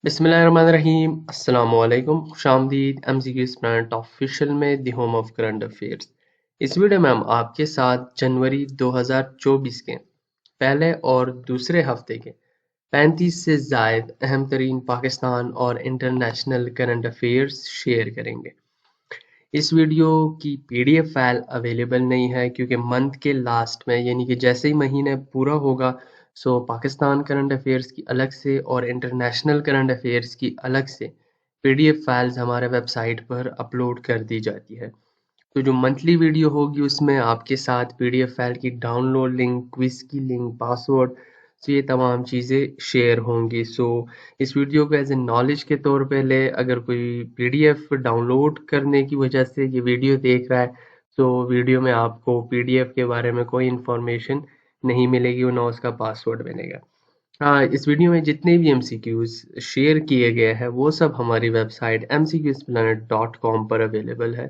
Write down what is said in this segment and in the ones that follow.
बिस्मिल्लाहिर्रहमानिर्रहीम अस्सलाम वालेकुम खुशामदीद MCQ प्लानट ऑफिशियल में the home of current affairs. इस वीडियो में हम आपके साथ जनवरी 2024 के पहले और दूसरे हफ्ते के 35 से ज़ायद अहम तरीन पाकिस्तान और इंटरनेशनल करंट अफेयर्स शेयर करेंगे। इस वीडियो की PDF फाइल अवेलेबल नहीं है क्योंकि मंथ के लास्ट में यानी कि जैसे ही महीने पूरा होगा पाकिस्तान करंट अफेयर्स की अलग से और इंटरनेशनल करंट अफेयर्स की अलग से PDF फाइल्स हमारे वेबसाइट पर अपलोड कर दी जाती है। तो जो मंथली वीडियो होगी उसमें आपके साथ PDF फाइल की डाउनलोड लिंक, क्विज की लिंक, पासवर्ड, ये तमाम चीज़ें शेयर होंगी। इस वीडियो को एज ए नॉलेज के तौर पे ले, अगर कोई PDF डाउनलोड करने की वजह से ये वीडियो देख रहा है तो वीडियो में आपको PDF के बारे में कोई इन्फॉर्मेशन नहीं मिलेगी और ना उसका पासवर्ड मिलेगा। हाँ, इस वीडियो में जितने भी MCQs शेयर किए गए हैं वो सब हमारी वेबसाइट mcqsplanet.com पर अवेलेबल है,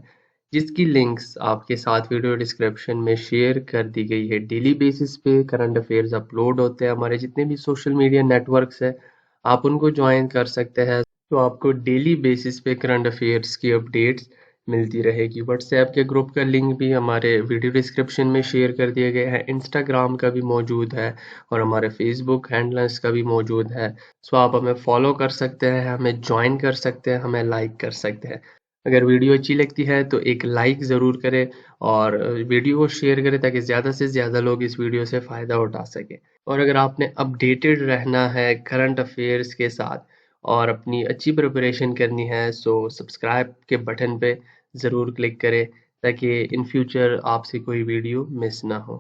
जिसकी लिंक्स आपके साथ वीडियो डिस्क्रिप्शन में शेयर कर दी गई है। डेली बेसिस पे करंट अफेयर्स अपलोड होते हैं, हमारे जितने भी सोशल मीडिया नेटवर्क्स है आप उनको ज्वाइन कर सकते हैं। तो आपको डेली बेसिस पे करंट अफेयर्स की अपडेट्स मिलती रहेगी। व्हाट्सएप के ग्रुप का लिंक भी हमारे वीडियो डिस्क्रिप्शन में शेयर कर दिया गया है, इंस्टाग्राम का भी मौजूद है और हमारे फेसबुक हैंडलर्स का भी मौजूद है। आप हमें फॉलो कर सकते हैं, हमें ज्वाइन कर सकते हैं, हमें लाइक कर सकते हैं। अगर वीडियो अच्छी लगती है तो एक लाइक ज़रूर करें और वीडियो को शेयर करें ताकि ज़्यादा से ज़्यादा लोग इस वीडियो से फ़ायदा उठा सकें। और अगर आपने अपडेटेड रहना है करंट अफेयर्स के साथ और अपनी अच्छी प्रिपरेशन करनी है सब्सक्राइब के बटन पे ज़रूर क्लिक करें ताकि इन फ्यूचर आपसे कोई वीडियो मिस ना हो।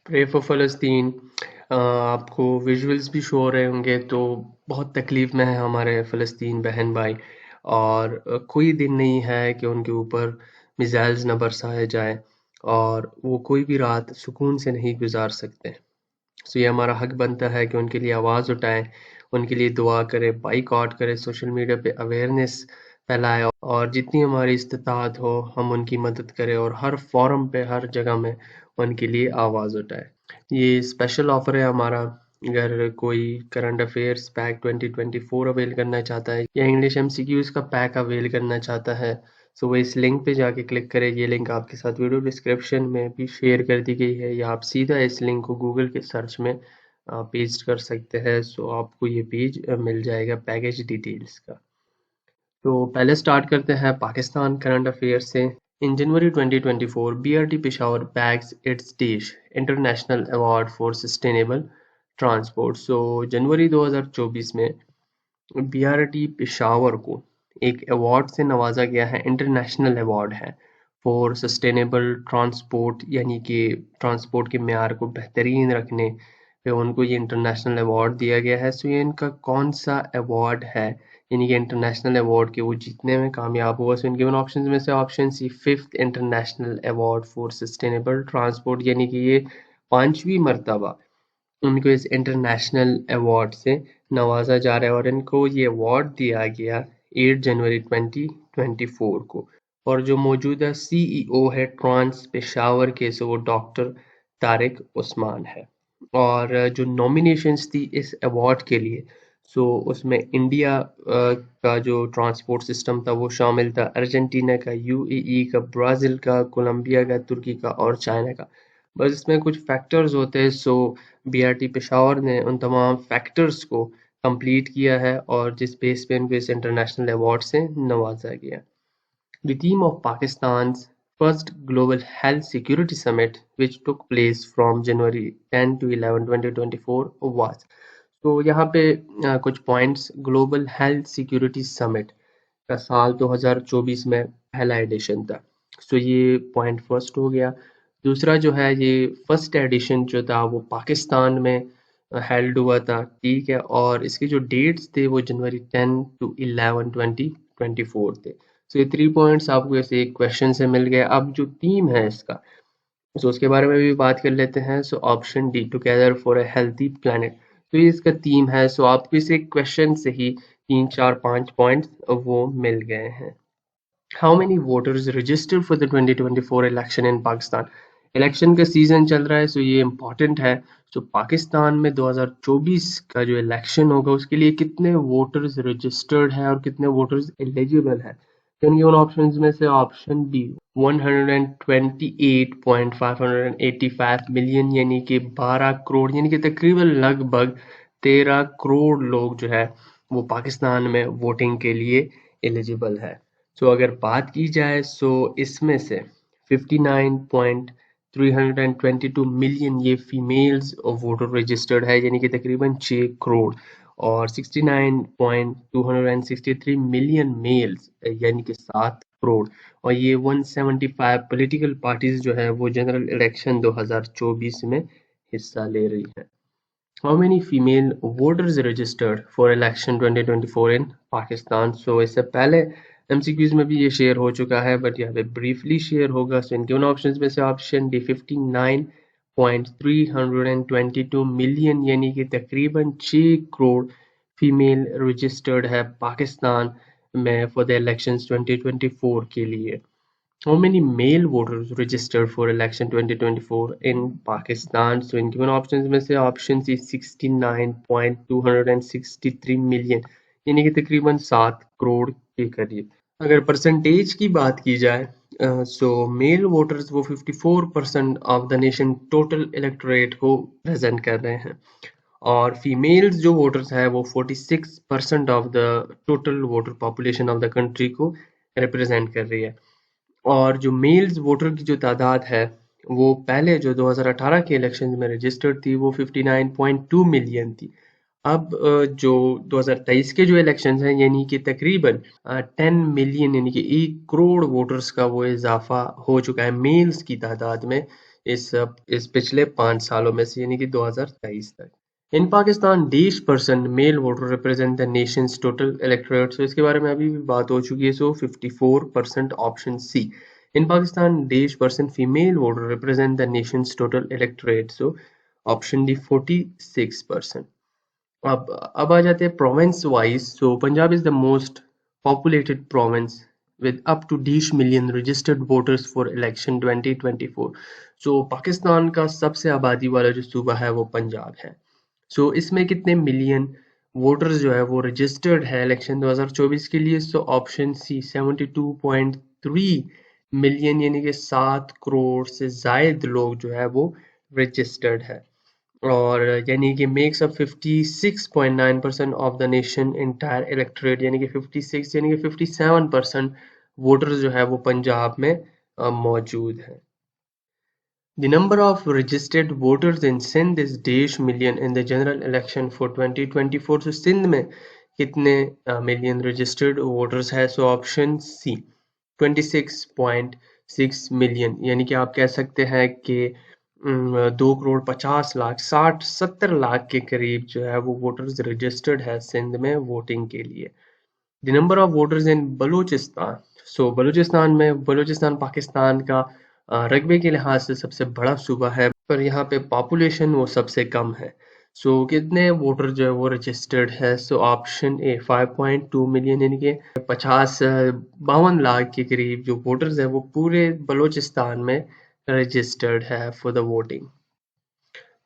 प्रे फॉर फ़लस्तीन। आपको विजुअल्स भी शो हो रहे होंगे तो बहुत तकलीफ़ में है हमारे फ़लस्तीन बहन भाई और कोई दिन नहीं है कि उनके ऊपर मिसाइल्स न बरसाए जाए और वो कोई भी रात सुकून से नहीं गुजार सकते। ये हमारा हक बनता है कि उनके लिए आवाज़ उठाएं, उनके लिए दुआ करें, बाइकआउट करें, सोशल मीडिया पे अवेयरनेस फैलाएं और जितनी हमारी इस्तिताअत हो हम उनकी मदद करें और हर फोरम पे हर जगह में उनके लिए आवाज़ उठाएं। ये स्पेशल ऑफर है हमारा। अगर कोई करंट अफेयर्स पैक 2024 अवेल करना चाहता है या इंग्लिश MCQs का पैक अवेल करना चाहता है वो इस लिंक पे जाके क्लिक करें। ये लिंक आपके साथ वीडियो डिस्क्रिप्शन में भी शेयर कर दी गई है या आप सीधा इस लिंक को गूगल के सर्च में पेस्ट कर सकते हैं। आपको ये पेज मिल जाएगा पैकेज डिटेल्स का। तो पहले स्टार्ट करते हैं पाकिस्तान करंट अफेयर से। In January 2024 BRT Peshawar bags its dish international award for sustainable transport. जनवरी 2024 में BRT पेशावर को एक अवार्ड से नवाजा गया है। इंटरनेशनल अवार्ड है फॉर सस्टेनेबल ट्रांसपोर्ट, यानी कि ट्रांसपोर्ट के मेयार को बेहतरीन रखने पे उनको ये इंटरनेशनल अवार्ड दिया गया है। ये इनका कौन सा अवार्ड है, यानी कि इंटरनेशनल अवार्ड के वो जीतने में कामयाब हुआ। इन गिवन ऑप्शन में से option C 5th international award for sustainable transport, यानी कि ये 5वीं मरतबा उनको इस इंटरनेशनल अवार्ड से नवाजा जा रहा है और इनको ये अवार्ड दिया गया 8 जनवरी 2024 को। और जो मौजूदा CEO है ट्रांस पेशावर के वो डॉक्टर तारिक उस्मान है। और जो नॉमिनेशंस थी इस अवार्ड के लिए उसमें इंडिया का जो ट्रांसपोर्ट सिस्टम था वो शामिल था, अर्जेंटीना का, UAE का, ब्राज़ील का, कोलंबिया का, तुर्की का और चाइना का। बस इसमें कुछ फैक्टर्स होते हैं। BRT पेशावर ने उन तमाम फैक्टर्स को कंप्लीट किया है और जिस बेस पे इनको इस इंटरनेशनल अवार्ड से नवाजा गया। The theme of Pakistan's first Global Health Security Summit, which took place from January 10 to 11, 2024 was। तो यहाँ पे कुछ points. Global health security summit का साल 2024 में पहला एडिशन था। ये पॉइंट फर्स्ट हो गया। दूसरा जो है, ये फर्स्ट एडिशन जो था वो पाकिस्तान में हेल्ड हुआ था, ठीक है, और इसके जो डेट्स थे वो जनवरी 10 to 11, 2024 थे। ये 3 पॉइंट्स आपको ऐसे एक क्वेश्चन से मिल गए। अब जो थीम है इसका उसके बारे में भी बात कर लेते हैं। Option D, together for a healthy planet. ये इसका थीम है। आपको इस एक क्वेश्चन से ही 3, 4, 5 पॉइंट्स वो मिल गए हैं। How many voters registered for the 2024 election in Pakistan? Election का सीजन चल रहा है, सो ये इम्पोर्टेंट है। सो पाकिस्तान में 2024 का जो इलेक्शन होगा उसके लिए कितने वोटर्स रजिस्टर्ड हैं और कितने वोटर्स एलिजिबल हैं। तो इनके उन ऑप्शंस में से ऑप्शन बी 128.585 मिलियन यानी कि 12 करोड़ यानी कि तकरीबन लगभग 13 करोड़ लोग जो है वो पाकिस्तान में वोटिंग के लिए एलिजिबल है। सो अगर बात की जाए सो इसमें से 59.322 मिलियन ये फीमेल्स वोटर रजिस्टर्ड है यानी कि तकरीबन 6 करोड़ और 69.263 मिलियन मेल्स यानी कि 7 करोड़ और ये 175 पॉलिटिकल पार्टीज जो है वो जनरल इलेक्शन 2024 में हिस्सा ले रही है। How many female voters registered for election 2024 in Pakistan? So इससे पहले MCQs में भी ये शेयर हो चुका है बट यहाँ पे ब्रीफली शेयर होगा। सो इनके उन ऑप्शंस में से ऑप्शन डी 59.322 मिलियन यानी कि तकरीबन 6 करोड़ फीमेल रजिस्टर्ड है पाकिस्तान में फॉर द इलेक्शंस 2024 के लिए। How many male voters registered for election 2024 in Pakistan? So in given options में से option C 69.263 मिलियन यानी कि तकरीबन 7 करोड़ के करीब। अगर परसेंटेज की बात की जाए सो मेल वोटर्स वो 54% of the nation total electorate को प्रेजेंट कर रहे हैं और फीमेल्स जो वोटर्स है वो 46% of the total voter population of the country को रिप्रेजेंट कर रही है। और जो मेल्स वोटर की जो तादाद है वो पहले जो 2018 के इलेक्शन में रजिस्टर्ड थी वो 59.2 मिलियन थी। अब जो 2023 के जो इलेक्शन हैं यानी कि तकरीबन 10 मिलियन यानी कि 1 करोड़ वोटर्स का वो इजाफा हो चुका है मेल्स की तादाद में इस पिछले 5 सालों में से यानी कि 2023 तक। In Pakistan dash percent male voter represent the nation's total electorate. So इसके बारे में अभी भी बात हो चुकी है। So 54% option C. In Pakistan dash percent female voter represent the nation's total electorate. So option D 46%। अब आ जाते हैं province wise. So Punjab is the most populated province with up to 20 million registered voters for election 2024। सो पाकिस्तान का सबसे आबादी वाला जो सूबा है वो पंजाब है। सो इसमें कितने मिलियन वोटर्स जो है वो रजिस्टर्ड है इलेक्शन 2024 के लिए। सो ऑप्शन सी 72.3 मिलियन यानी कि 7 करोड़ से जायद लोग जो है वो रजिस्टर्ड है और यानी कि makes up 56.9% of the nation entire electorate यानी कि 56 यानी कि 57% वोटर्स जो है वो पंजाब में मौजूद है। The number of registered voters in Sindh is dash million in the general election for 2024। so Sindh में कितने मिलियन रजिस्टर्ड वोटर्स है। सो ऑप्शन सी 26.6 मिलियन यानी कि आप कह सकते हैं कि 2 करोड़ 50 लाख 60-70 लाख के करीब जो है वो वोटर्स रजिस्टर्ड है सिंध में वोटिंग के लिए। The number of voters in Balochistan. So Balochistan Pakistan का रकबे के लिहाज से सबसे बड़ा सूबा है पर यहाँ पे पॉपुलेशन वो सबसे कम है। सो कितने वोटर जो है वो रजिस्टर्ड है। सो ऑप्शन ए 5.2 मिलियन यानी कि 52 लाख के करीब जो वोटर्स है वो पूरे बलूचिस्तान में रजिस्टर्ड है for the voting.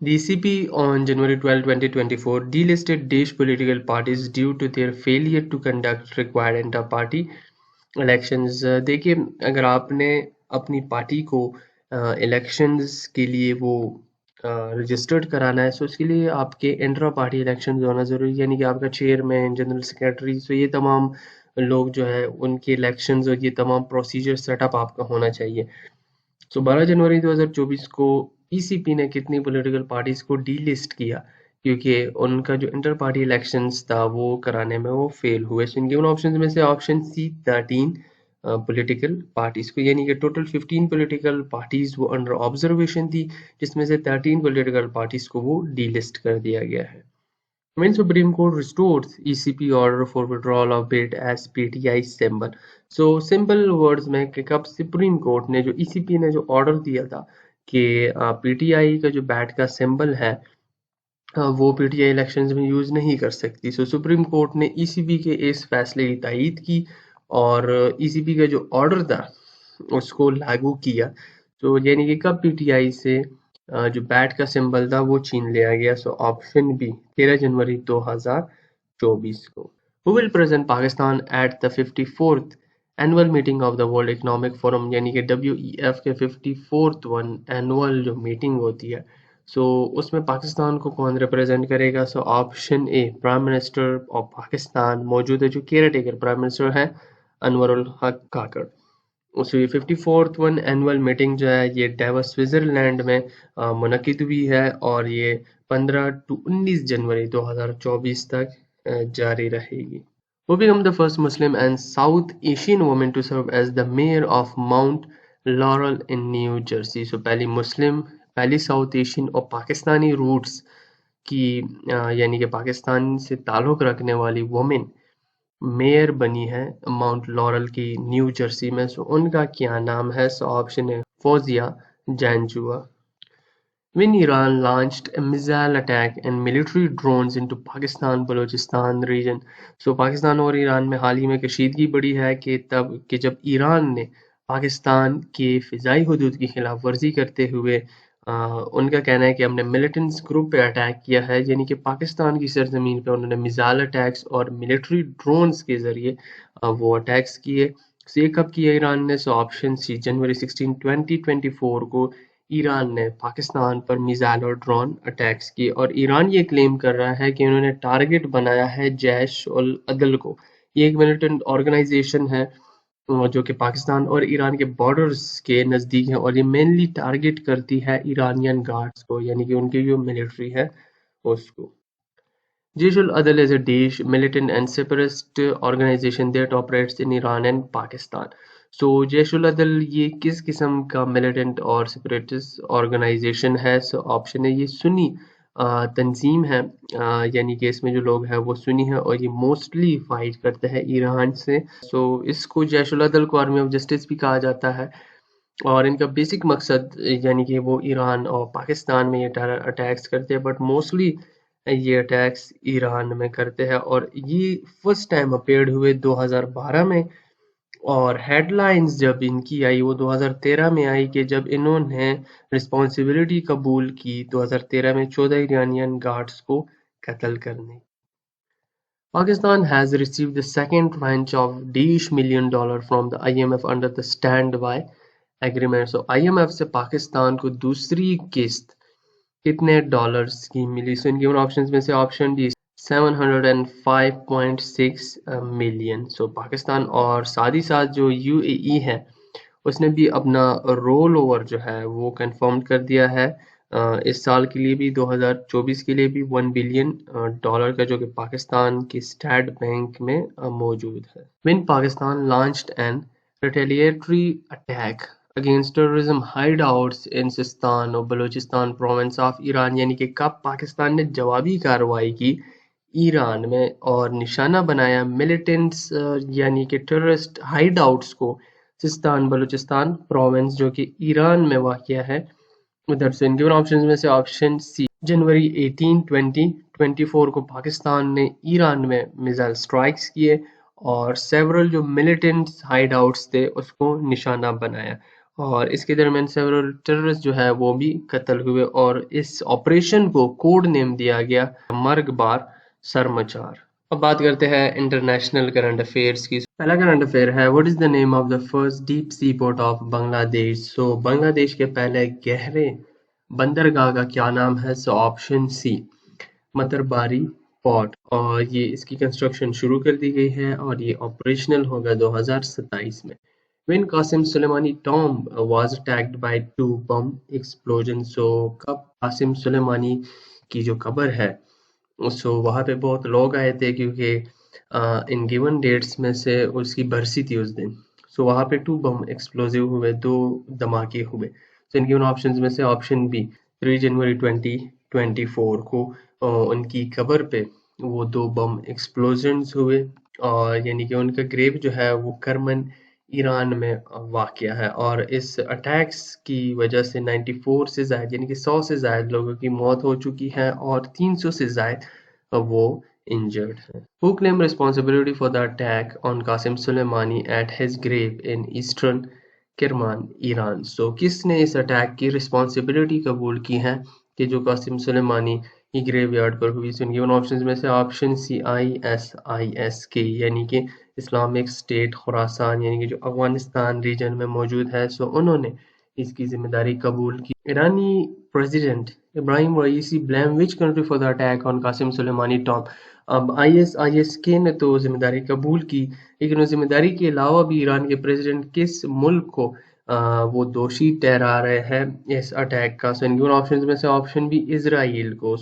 The ECP on January 12, 2024 delisted Daesh political parties due to their failure to conduct required inter-party elections। देखिए अगर आपने अपनी पार्टी को इलेक्शंस के लिए वो रजिस्टर्ड कराना है सो इसके लिए आपके इंट्रा पार्टी इलेक्शन होना ज़रूरी है यानी कि आपका चेयरमैन जनरल सेक्रेटरी सो ये तमाम लोग जो है उनके इलेक्शंस और ये तमाम प्रोसीजर सेटअप आपका होना चाहिए। सो 12 जनवरी 2024 को ईसीपी ने कितनी पॉलिटिकल पार्टीज को डीलिस्ट किया क्योंकि उनका जो इंटर पार्टी इलेक्शंस था वो कराने में वो फेल हुए। सो इनके उन ऑप्शंस में से ऑप्शन सी 13 पॉलिटिकल पार्टीज को यानी कि टोटल 15 पॉलिटिकल पार्टीज वो अंडर ऑब्जर्वेशन थी जिसमें से 13 पॉलिटिकल पार्टीज को वो डीलिस्ट कर दिया गया है। When Supreme Court restores ECP order for withdrawal of bid as PTI symbol। So simple words में कि कब सुप्रीम कोर्ट ने जो ECP ने जो ऑर्डर दिया था कि PTI का जो बैट का सिंबल है वो PTI इलेक्शंस में यूज नहीं कर सकती। सो सुप्रीम कोर्ट ने ECP के इस फैसले की तायीद की और ECP का जो ऑर्डर था उसको लागू किया। तो यानी कि कब पीटीआई से जो बैट का सिंबल था वो छीन लिया गया? सो ऑप्शन बी 13 जनवरी 2024 को। Who will present Pakistan at the 54th annual meeting of the world economic forum, यानी कि WEF के 54th वन एनुअल जो मीटिंग होती है, सो उसमें पाकिस्तान को कौन रिप्रेजेंट करेगा? So option A prime minister of Pakistan मौजूद है, जो केयर टेकर प्राइम मिनिस्टर है अनवरुल हक काकड़। उसकी 54th वन एनुअल मीटिंग जो है ये डेवोस स्विट्जरलैंड में मुनक्किद हुई है और ये 15 टू 19 जनवरी 2024 तक जारी रहेगी। Who became the first Muslim and South Asian woman to serve as the mayor of Mount Laurel in New Jersey? So पहली मुस्लिम, पहली साउथ एशियन और पाकिस्तानी रूट्स की यानी कि पाकिस्तान से ताल्लुक़ रखने वाली वुमेन मेयर बनी है माउंट लॉरल की न्यू जर्सी में। सो उनका क्या नाम है? सो ऑप्शन है Fauzia जानजुआ। When Iran launched a missile attack and military drones into Pakistan Balochistan region, so Pakistan और ईरान में हाल ही में कशीदगी बढ़ी है कि जब ईरान ने पाकिस्तान के फ़िज़ाई हदूद की खिलाफ वर्जी करते हुए उनका कहना है कि हमने मिलिटेंट्स ग्रुप पे अटैक किया है, यानी कि पाकिस्तान की सरजमीन पे उन्होंने मिसाइल अटैक्स और मिलिट्री ड्रोन्स के ज़रिए वो अटैक्स किए। तो ये कब किया ईरान ने? सो ऑप्शन सी जनवरी 16 2024 को ईरान ने पाकिस्तान पर मिसाइल और ड्रोन अटैक्स किए और ईरान ये क्लेम कर रहा है कि उन्होंने टारगेट बनाया है जैश उल अदल को। ये एक मिलिटेंट ऑर्गेनाइजेशन है जो कि पाकिस्तान और ईरान के बॉर्डर्स के नज़दीक है और ये मेनली टारगेट करती है ईरानियन गार्ड्स को, यानी कि उनकी जो मिलिट्री है उसको। Jaish al-Adl is a Daesh militant and separatist organization that operates in Iran and Pakistan. So Jaish उल अदल ये किस किस्म का मिलिटेंट और सेपरेटिस्ट ऑर्गेनाइजेशन है? सो ऑप्शन है ये सुन्नी तंजीम है, यानी कि इसमें जो लोग हैं वो सुन्नी है और ये मोस्टली फाइट करते हैं ईरान से। सो इसको जैश उल अदल को आर्मी ऑफ जस्टिस भी कहा जाता है और इनका बेसिक मकसद यानी कि वो ईरान और पाकिस्तान में ये टेरर अटैक्स करते हैं, बट मोस्टली ये अटैक्स ईरान में करते हैं और ये फर्स्ट टाइम अपेयर्ड हुए 2012 में और हेडलाइंस जब इनकी आई वो 2013 में आई कि जब इन्होंने रिस्पॉन्सिबिलिटी कबूल की 2013 में 14 ईरानियन गार्ड्स को कत्ल करने। Pakistan has received the second tranche of $1 million from the IMF under the Standby Agreement. So IMF से पाकिस्तान को दूसरी किस्त कितने डॉलर्स की मिली? सो इनके ऑप्शंस में से ऑप्शन डी 705.6 मिलियन। सो पाकिस्तान और साथ ही साथ जो UAE है उसने भी अपना रोल ओवर जो है वो कंफर्म कर दिया है इस साल के लिए भी 2024 के लिए भी $1 बिलियन का, जो कि पाकिस्तान की स्टेट बैंक में मौजूद है। When Pakistan launched an retaliatory attack against terrorism hideouts in Sistan और बलूचिस्तान प्रोविंस ऑफ ईरान, यानी कि कब पाकिस्तान ने जवाबी कार्रवाई की ईरान में और निशाना बनाया मिलिटेंट्स यानी कि टेररिस्ट हाइडआउट्स को सिस्तान बलूचिस्तान प्रोविंस जो कि ईरान में वाक़या है उधर से। इनके ऑप्शन में से ऑप्शन सी जनवरी 18 2024 को पाकिस्तान ने ईरान में मिसाइल स्ट्राइक्स किए और सेवरल जो मिलिटेंट हाइडआउट्स थे उसको निशाना बनाया और इसके दरमियान सेवरल टेररिस्ट जो है वो भी कत्ल हुए और इस ऑपरेशन को कोड नेम दिया गया मर्गबार सरमचार। अब बात करते हैं इंटरनेशनल करंट अफेयर्स की। पहला करंट अफेयर है what is the name of the first deep sea port of Bangladesh? So Bangladesh के पहले गहरे बंदरगाह का क्या नाम है? सो ऑप्शन सी मतरबारी पोर्ट और ये इसकी कंस्ट्रक्शन शुरू कर दी गई है और ये ऑपरेशनल होगा 2027 में। When Qasim Soleimani tomb was attacked by two bomb explosions, so कब कासिम सुलेमानी की जो कब्र है सो वहाँ पे बहुत लोग आए थे क्योंकि इन गिवन डेट्स में से उसकी बरसी थी उस दिन। सो वहाँ पे 2 बम एक्सप्लोसिव हुए, 2 धमाके हुए। तो इन गिवन ऑप्शंस में से ऑप्शन बी 3 जनवरी 2024 को उनकी कब्र पे वो 2 बम एक्सप्लोजन्स हुए और यानी कि उनका ग्रेव जो है वो करमन ईरान में वाक़या है और इस अटैक्स की वजह से 94 से ज़ायद यानी कि 100 से ज़ायद लोगों की मौत हो चुकी है और 300 से ज़ायद वो इंजर्ड हैं। Who claimed responsibility for the attack on Qasim Soleimani at his grave in eastern Kerman, Iran. किसने इस अटैक की रिस्पॉन्सिबिलिटी कबूल की है कि जो कासिम सुलेमानी की ग्रेवयार्ड पर हुई? सो गिवन ऑप्शंस में से ऑप्शन सी ISIS-K यानी कि इस्लामिक स्टेट खुरासान यानी कि जो अफगानिस्तान रीजन में मौजूद है, उन्होंने इसकी जिम्मेदारी कबूल की। ईरानी president Ebrahim Raisi blame which country for the attack on Qasem Soleimani top? अब ISIS-K ने तो जिम्मेदारी कबूल की, लेकिन उस जिम्मेदारी के अलावा भी ईरान के प्रेसिडेंट किस मुल्क को वो दोषी ठहरा रहे हैं इस अटैक का? सो इन ऑप्शन में से ऑप्शन बी इसराइल को।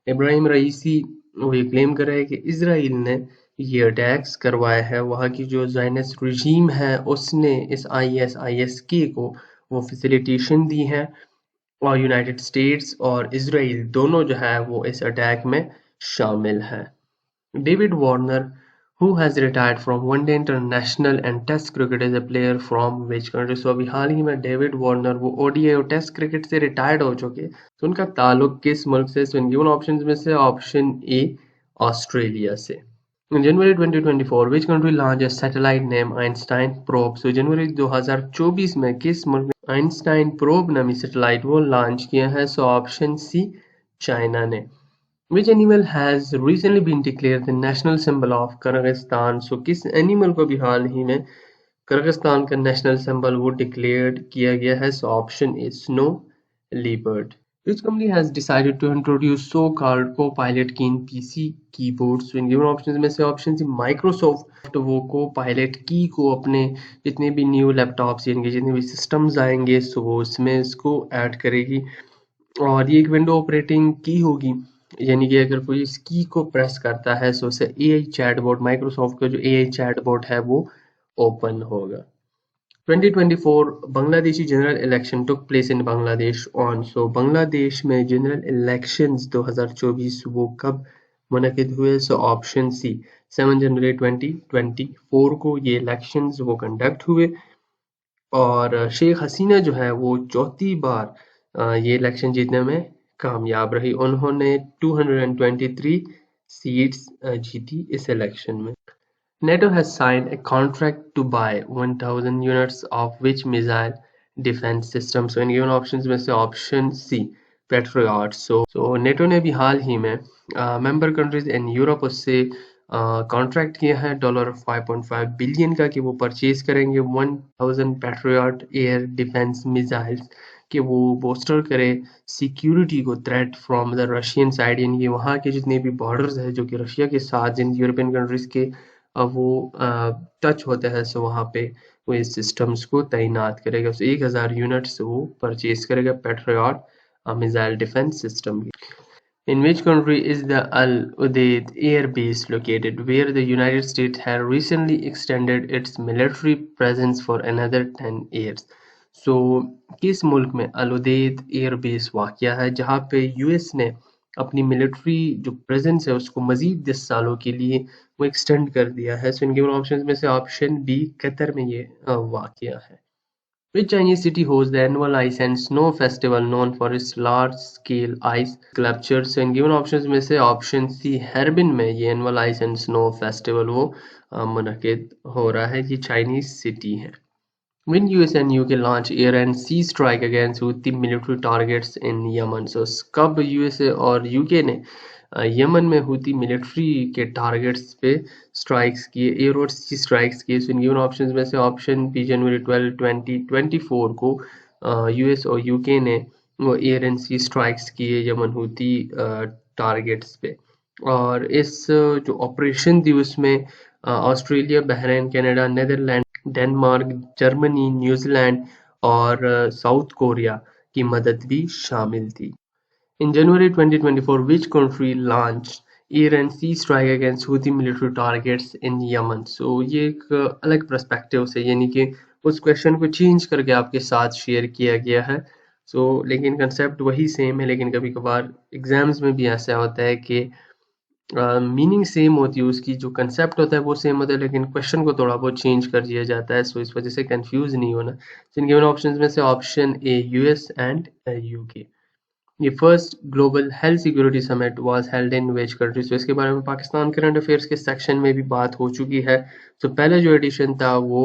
इब्राहिम रईसी वो ये क्लेम कर रहे हैं कि इसराइल ने ये अटैक्स करवाया है, वहाँ की जो ज़ायनिस्ट रजीम है उसने इस ISIS-K को वो फैसिलिटेशन दी है, और यूनाइटेड स्टेट्स और इसराइल दोनों जो है वो इस अटैक में शामिल हैं। David Warner who has retired from one day international and test cricket as a player from which country? अभी हाल ही में डेविड वार्नर वो ODI और टेस्ट क्रिकेट से रिटायर्ड हो चुके, तो उनका ताल्लुक किस मुल्क से? इन गिवन ऑप्शंस में से ऑप्शन ए ऑस्ट्रेलिया से। In January 2024, which country launched a satellite named Einstein probe? जनवरी 2024 में किस मुल्क ने आइंस्टाइन प्रोब नामी सैटेलाइट वो लॉन्च किया है? ऑप्शन सी चाइना ने। Which animal has recently been declared the national symbol of Kyrgyzstan? किस एनिमल को भी हाल ही में किर्गिस्तान का नेशनल सिंबल वो डिक्लेयर्ड किया गया है? Option is snow leopard. Which company has decided to introduce so-called Copilot key in PC keyboards? In given options में से ऑप्शन सी माइक्रोसॉफ्ट वो Copilot की को अपने जितने भी न्यू लैपटॉप्स यानी कि जितने भी सिस्टम्स आएंगे वो इसमें इसको ऐड करेगी, और ये एक विंडो ऑपरेटिंग की होगी, यानी कि अगर कोई इस की को प्रेस करता है उसे AI चैटबॉट, माइक्रोसॉफ्ट का जो AI चैटबॉट है वो ओपन होगा। 2024 Bangladeshi general election took place in Bangladesh on। Bangladesh में जनरल इलेक्शंस 2024 वो कब मुनक़िद हुए? ऑप्शन सी 7 जनवरी 2024 को ये इलेक्शंस वो कंडक्ट हुए, और शेख हसीना जो है वो चौथी बार ये इलेक्शन जीतने में कामयाब रही। उन्होंने 223 सीट्स जीती इस इलेक्शन में। NATO has signed a contract to buy 1000 units of which missile defense system? In given options में से ऑप्शन सी पेट्रियट। नेटो ने भी हाल ही में मेंबर कंट्रीज इन यूरोप उससे कॉन्ट्रैक्ट किया है $5.5 बिलियन का कि वो परचेज करेंगे 1000 पैट्रियट एयर डिफेंस मिसाइल्स कि वो बोस्टर करे सिक्योरिटी को threat from the Russian side, यानी कि वहाँ के जितने भी बॉर्डर्स है जो कि रशिया के साथ जिन यूरोपियन कंट्रीज के वो टच होता है, वहाँ पे वो इस सिस्टम्स को तैनात करेगा। 1000 यूनिट्स वो परचेज करेगा पेट्रियट मिसाइल डिफेंस सिस्टम की। In which country is the Al Udeid Air Base located, where the United States had recently extended its military presence for another 10 years? किस मुल्क में अल उदेद एयर बेस वाक़या है जहाँ पे यूएस ने अपनी मिलिट्री जो प्रेजेंस है उसको मजीद 10 सालों के लिए वो एक्सटेंड कर दिया है? इनके ऑप्शन में से ऑप्शन बी कतर में ये वाक़या है। Which Chinese city hosts the annual ice and snow festival known for its large-scale ice sculptures? In given options में से ऑप्शन सी हर्बिन में ये annual ice and snow festival वो मुनक़िद हो रहा है, ये चाइनीज सिटी है। When US and UK launch air and sea strike against Houthi military targets in Yemen? कब USA और UK ने यमन में हूती मिलिट्री के टारगेट्स पे स्ट्राइक्स किए, एयर और सी स्ट्राइक्स किए? इन गिवन ऑप्शंस में से ऑप्शन बी जनवरी 12 2024 को यूएस और यूके ने वो एयर एंड सी स्ट्राइक्स किए यमन हूती टारगेट्स पे, और इस जो ऑपरेशन थी उसमें Australia, Bahrain, Canada, Netherland, Denmark, Germany, New Zealand और साउथ कोरिया की मदद भी शामिल थी। In January 2024, which country launched air and sea strike against Houthi military targets in Yemen? ये एक अलग पर्सपेक्टिव से, यानी कि उस क्वेश्चन को चेंज करके आपके साथ शेयर किया गया है। लेकिन कंसेप्ट वही सेम है, लेकिन कभी कभार एग्जाम्स में भी ऐसा होता है कि मीनिंग सेम होती है, उसकी जो कंसेप्ट होता है वो सेम होता है, लेकिन क्वेश्चन को थोड़ा बहुत चेंज कर दिया जाता है। इस वजह से कंफ्यूज नहीं होना। इन गिवन ऑप्शंस में से option A US and UK. ये first global health security summit was held in which country? इसके बारे में पाकिस्तान करंट अफेयर्स के सेक्शन में भी बात हो चुकी है। पहला जो एडिशन था वो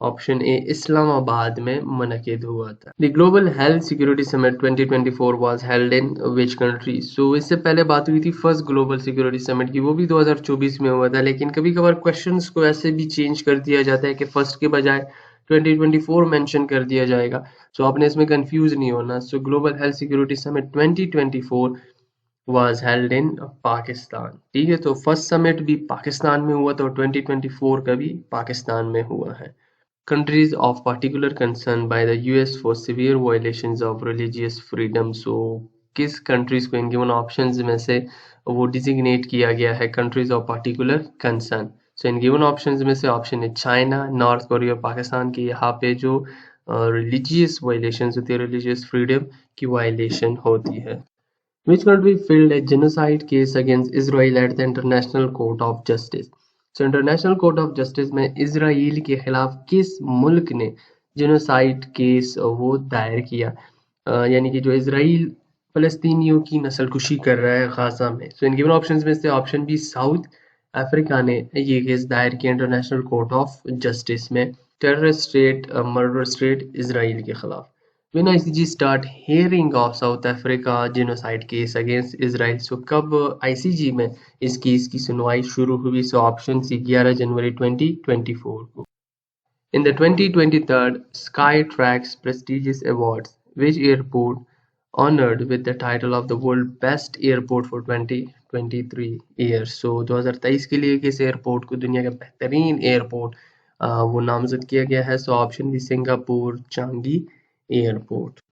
ऑप्शन ए इस्लामाबाद में मुनक़िद हुआ था। The global health security summit 2024 was held in which country? So इससे पहले बात हुई थी फर्स्ट ग्लोबल सिक्योरिटी समिट की, वो भी 2024 में हुआ था, लेकिन कभी-कभार क्वेश्चंस को ऐसे भी चेंज कर दिया जाता है कि फर्स्ट के बजाय 2024 मेंशन कर दिया जाएगा। सो आपने इसमें कंफ्यूज नहीं होना। सो global health security summit 2024 was held इन पाकिस्तान। ठीक है, तो फर्स्ट समिट भी पाकिस्तान में हुआ था और 2024 का भी पाकिस्तान में हुआ है। Countries of particular concern by the US for severe violations of religious freedom. So किस countries को इन given options में से वो designate किया गया है countries of particular concern? So in given options में से option है चाइना, नॉर्थ कोरिया, पाकिस्तान की यहाँ पे जो religious violations होती है, religious freedom की violation होती है। Which country filed a genocide case against Israel at the International Court of Justice? So international court of justice में इसराइल के खिलाफ किस मुल्क ने जेनोसाइड केस वो दायर किया? यानी कि जो इसराइल फलस्तीनियों की नस्लकुशी कर रहा है गाजा में। सो इन गिवन ऑप्शंस में से ऑप्शन बी साउथ अफ्रीका ने ये केस दायर किया इंटरनेशनल कोर्ट ऑफ जस्टिस में terrorist state murder state Israel के खिलाफ। When ICG start hearing of South Africa genocide case against Israel, so कब ICG में इस केस की सुनवाई शुरू हुई? सो ऑप्शन सी 11 जनवरी 2024 को। In the 2023 Skytrax prestigious awards, which airport honored with the title of the world best airport for 2023 years? So 2023 के लिए किस एयरपोर्ट को दुनिया का बेहतरीन एयरपोर्ट वो नामजद किया गया है? So option B Singapore Changi airport.